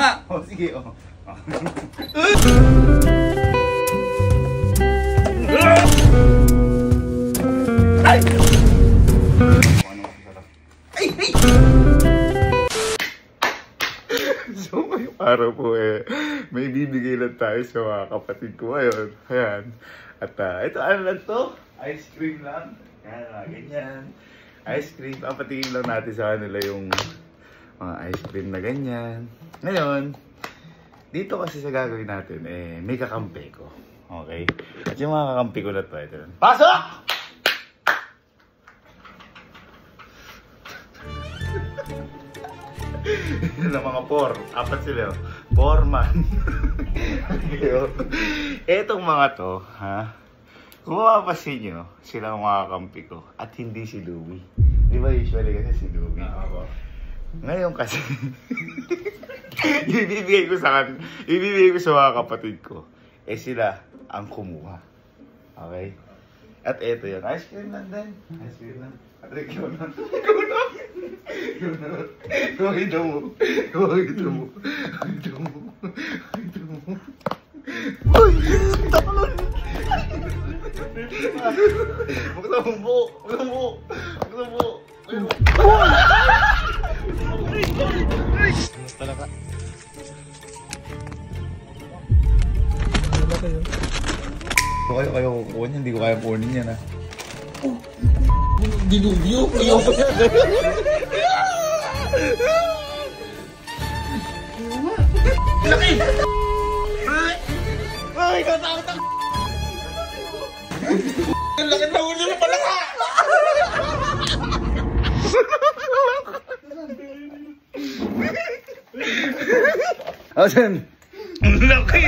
nga. Oh, sige, oh. Ay! Ay! Ay! So ngayong araw po may bibigay lang tayo sa mga kapatid ko ngayon. Ayan. At ito ano lang to? Ice cream lang. Ayan, ganyan. Ice cream. Papatingin lang natin sa kanila yung mga ice cream na ganyan. Ngayon, dito kasi sa gagawin natin, may kakampi ko. Okay? At yung mga kakampi ko na to, ito. Pasok! Na mga apat sila. 4 man. Etong mga to, ha? Kung mapapasin nyo, sila ang mga kampi ko. At hindi si Louie. Di ba usually kasi si Louie? Ngayon kasi, ibibigay ko sa mga kapatid ko. Sila ang kumuha. Okay? At eto yun. Ice cream lang din. Ice cream lang. At ikaw na. Ikaw mo. Uy! Takalon! Magkasang buo! Talaga. Kayo kukuha niya, hindi ko kaya kunin yan, ha? Dilubyo! Ayaw pa yan! Laki! Ay, katakot! Ang laki na ulo pala ka! Asan? Ang laki!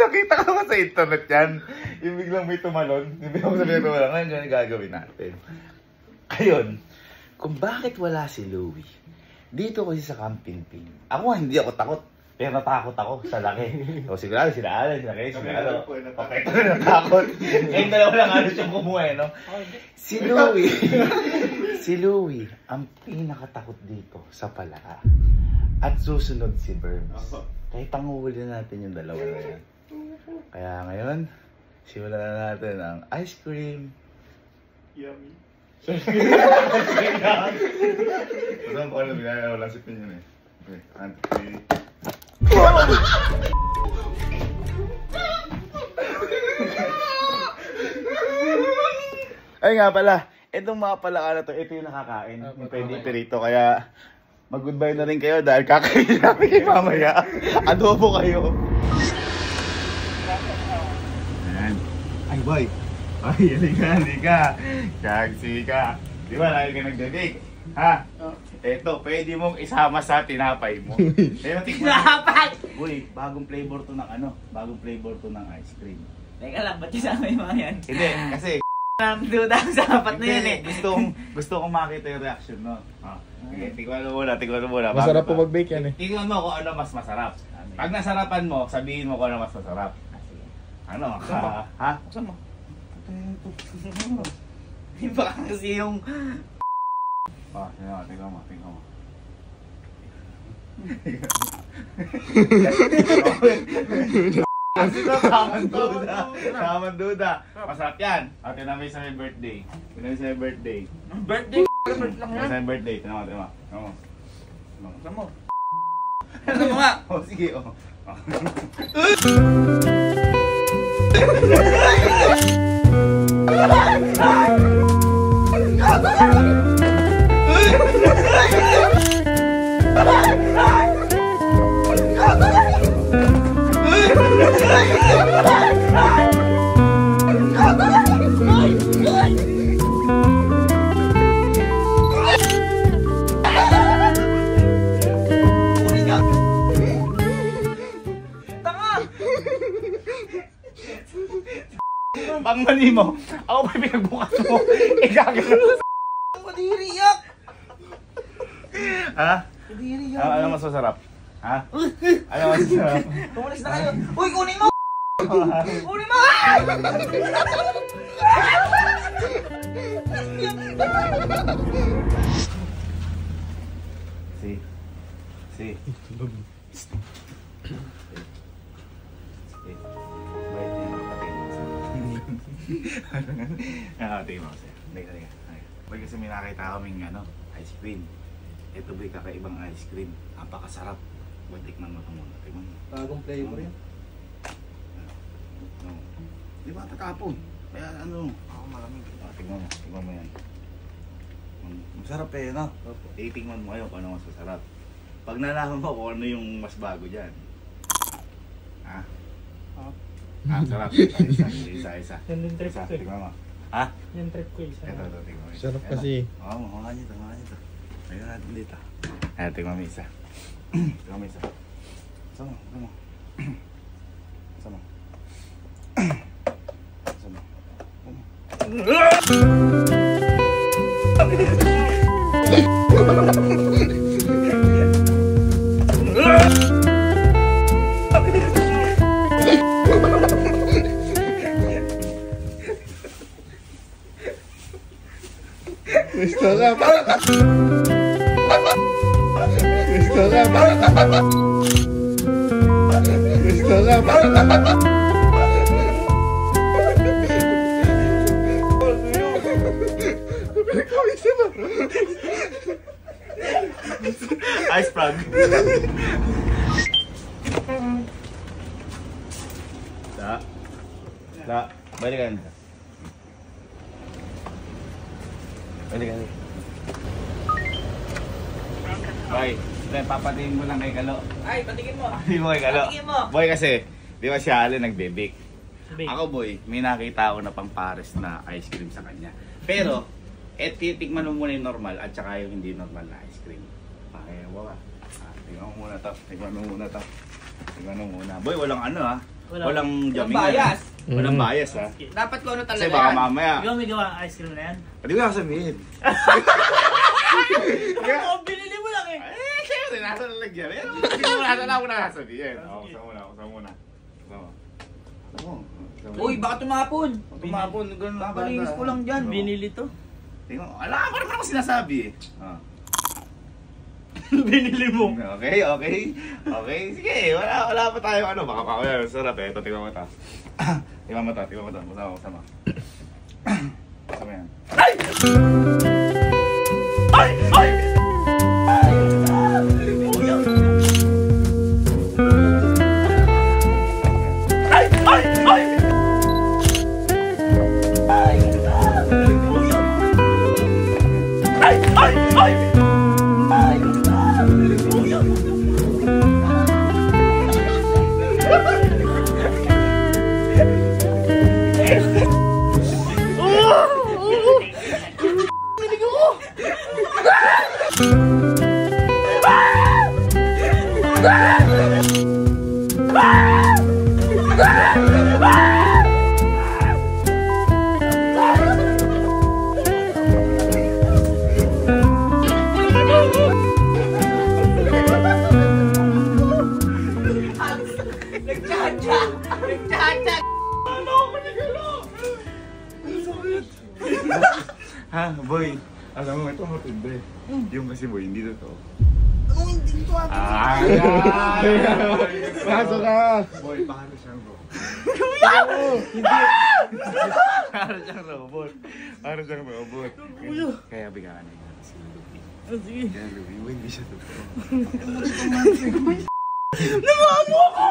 Nakita ko ba sa internet yan? Yung biglang may tumalon. Yung biglang sabihin ko wala. Ngayon ganyan gagawin natin. Ayun. Kung bakit wala si Louie, dito kasi sa Camping Pin. Ako hindi ako takot. Pero natakot ako sa laki. So sigurado sila Alan, sila Kay, sila Alan. Okay, ito na natakot. Ngayon dalawa lang alos yung kumuha, no? Si Louie, ang pinakatakot dito sa Palaka. At susunod si Burns. Kahit panguhuli natin yung dalawa na yan. Kaya ngayon, simulan na natin ang ice cream. Yummy. Masama pa kayo na wala sipin yun eh. Okay, anti. Ay nga pala, itong mga palaka na to, ito yung nakakain. Yung pwede pirito, kaya mag-goodbye na rin kayo dahil kakain namin kayo mamaya. Adobo kayo. Ayan. Ay boy. Ay, halika. Kagsi ka. Di ba, lagi ka nagdadig? Ha? Eto, pwede mong isama sa tinapay mo. Tinapay! Boy, bagong flavor to ng bagong flavor to ng ice cream. Teka lang, ba't isama yung mga yan? Hindi, kasi duda sa apat na yan eh. Gusto kong makita yung reaction mo. Sige, tignan mo muna. Masarap po mag-bake yan eh. Tignan mo kung ano mas masarap. Pag nasarapan mo, sabihin mo kung ano mas masarap. Ano? Ha? Saan mo? Iba kasi yung... Tignan mo. Tamang duda. Masarap yan. At tinamay sa may birthday. Birthday? Lang yan? Sa may birthday. Tinamay. Saan mo? Ano mo nga? Oh, sige. Oh. Pangmali mo, ako pa pinagbukas mo, gagawin. Kadiri yak! Ha? Kadiri yak! Ano mas masarap? Ha? Ano mas masarap? Tumalis na kayo! Uy, kunin mo! Kunin mo! Tingin mo kasi. Boy, kasi may nakita kaming ice cream. Ito boy, kakaibang ice cream. Napakasarap. Boy, tikman mo ito muna. Tikman mo. Bagong flavor yan. Di ba tatapon? Kaya ako malamig. Tingnan mo yan. Masarap no? Titingnan mo kayo kung ano mas masarap. Pag nalaman mo kung ano yung mas bago dyan. Sarap. Isa. Yan din trip ko eh. Tingnan mo. Yan trip ko isa. Ito, tingnan mo. Sarap kasi. Oo, makuha niyo ito. Ayun natin dito. Ayan, tingnan mo isa. Tingnan mo isa. Sama. Ice frog. Balikan. Boy, papatingin mo lang kay Kalo. Ay, patingin mo. Patingin mo kay Kalo. Patingin mo. Boy, kasi, di ba si Allen nagbe-bake? Bake. Ako boy, may nakita ako na pang-pares na ice cream sa kanya. Pero, titikman mo muna yung normal at saka yung hindi normal na ice cream. Okay, wala. Tingnan mo muna to. Tingnan mo muna. Boy, walang walang jamming. bias. Walang bias ha. Dapat ko ano talaga Kasi baka yan. mamaya. Ikaw may gawa ice cream na yan? Hindi ko nakasabihin. Oo, binili mo lang eh. Siyempre, nasa lalagyan. Nasa na ako nakasabihin. Sa muna. Uy, baka tumapon. Tumapon, ganun lang. Kakalinis ko lang dyan. Binili to. Tingnan mo. Alam ka naman ako sinasabi eh. Binili mo. Okay. Sige, wala pa tayo baka pa ako sarap eh. Ito, tingnan mo ito. Tingnan mo ito. Masama. Masama yan. Nagtsahatsa. Ha, boy. Alam mo, ito matindi. Yung kasi boy, hindi totoo. Anong hindi ito Kaso ka! Boy, para siyang robot. Para siyang robot. Kaya bigyan na yun. Sige. Kaya Louie, boy, hindi siya totoo. Namaano ako!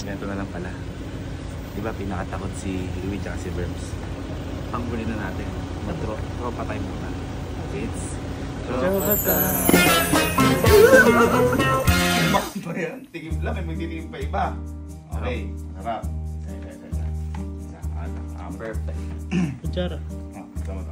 Ganito na lang pala. Diba pinakatakot si Louie at si Berms? Panghuli na natin. Tropa tayo muna. It's tropa time. Bakit ba yan? Tigim lang, may magtitigim pa iba. Okay, sarap. Perfect. Kutsara. Sama.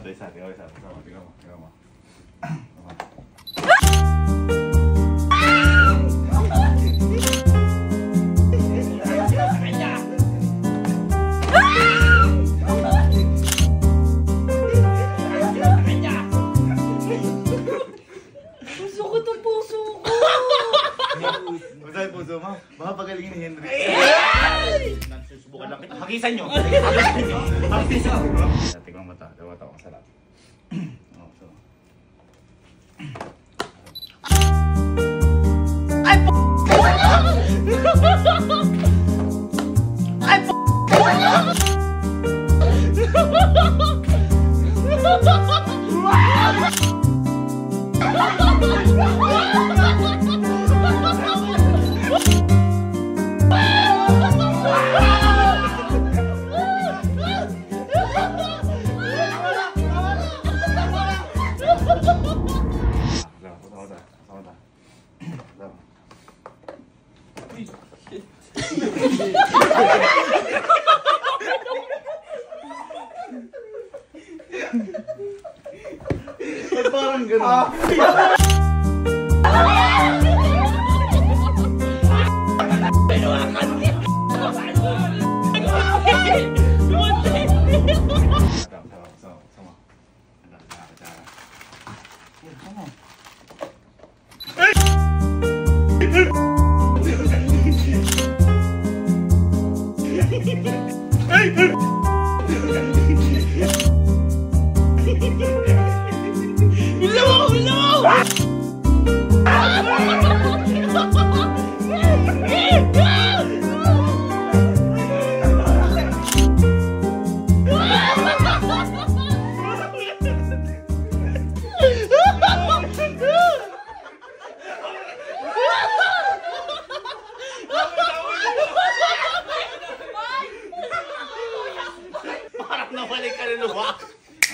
isa. Tingnan mo. Puso ko to, puso ko! Basta yung puso mo, baka pagalingin ni Henry. Susubukan lang kita. Hagisan nyo. Tingnan mo ito. Tingnan mo masarap. Ay, p***! Ay, p***! Parang gano'n.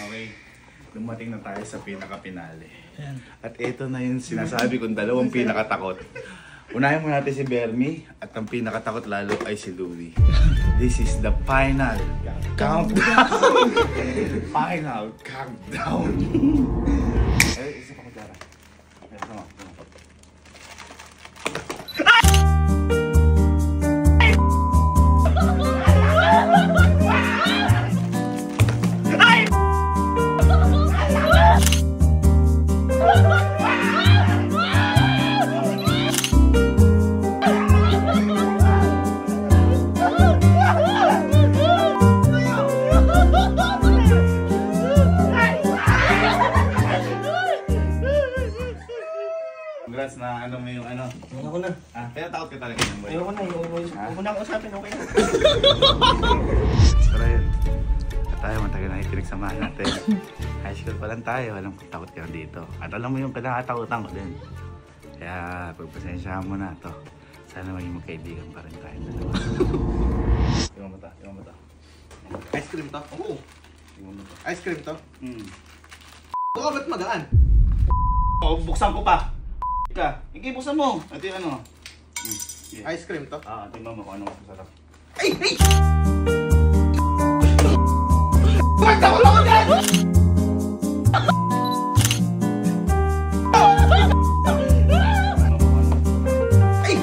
Okay, dumating na tayo sa pinaka-pinale. At ito na yung sinasabi kong dalawang pinakatakot. Unahin mo natin si Bermi at ang pinakatakot lalo ay si Louie. This is the final countdown. Final countdown. Isa pa ko dara. Sama. Congrats na ano mo yung ano. Ako na. Kaya takot ka talaga ng boy. Ayoko na. Ayoko na usapin. Okay na. Tara yun. At tayo matagal na pinagsamahan natin. High school pa lang tayo. Alam ko takot ka dito. At alam mo yung pinakatakutan ko din. Kaya pagpasensyahan mo na to. Sana maging magkaibigan pa rin tayo dalawa. Tingnan mo ta. Ice cream to? Oo. Tingnan mo ta. Ice cream to? Oo, ba't magaan? buksan ko pa. Ikaw, buksan mo. Ito yung ano. Yeah. Ice cream to? Tingnan mo kung ano mas masarap. Ay! Bakit ako lang agad? Ay!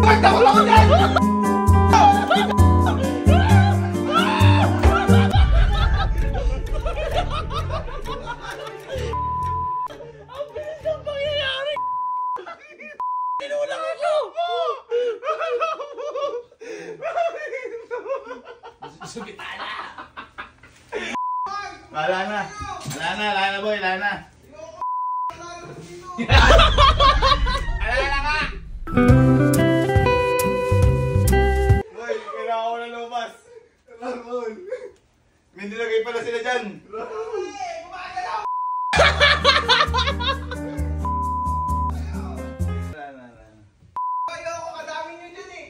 Bakit ako lang agad? Wala na boy, wala na. Wala na ka! Boy, kailangan ko na lumabas. Ramon. May nilagay pala sila dyan. Ayoko, kadami nyo dyan eh.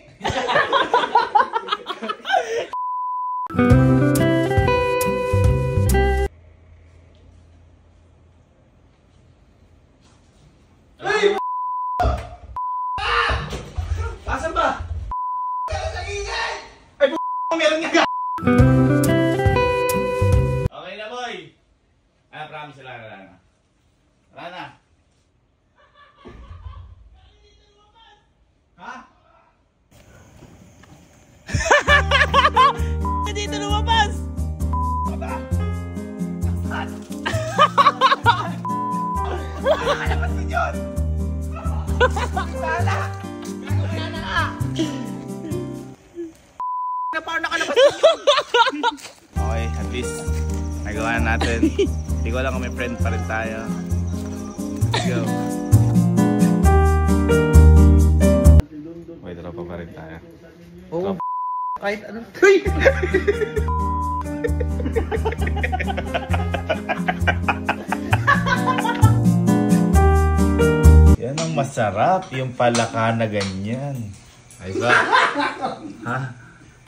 Asan ba? Ay, meron nga. promise, wala na. Wala na. Ha? Dito lumabas! Baba! Saan? Kalabas mo dyan! Wala! Wala na nga! Na parang nakalabas mo dyan! Okay, at least nagawa na natin. Hindi ko alam kung may friend pa rin tayo. Let's go! May tropa pa rin tayo. Oo. Kahit ano. Yan ang masarap, yung palaka na ganyan. Ay ba? Ha?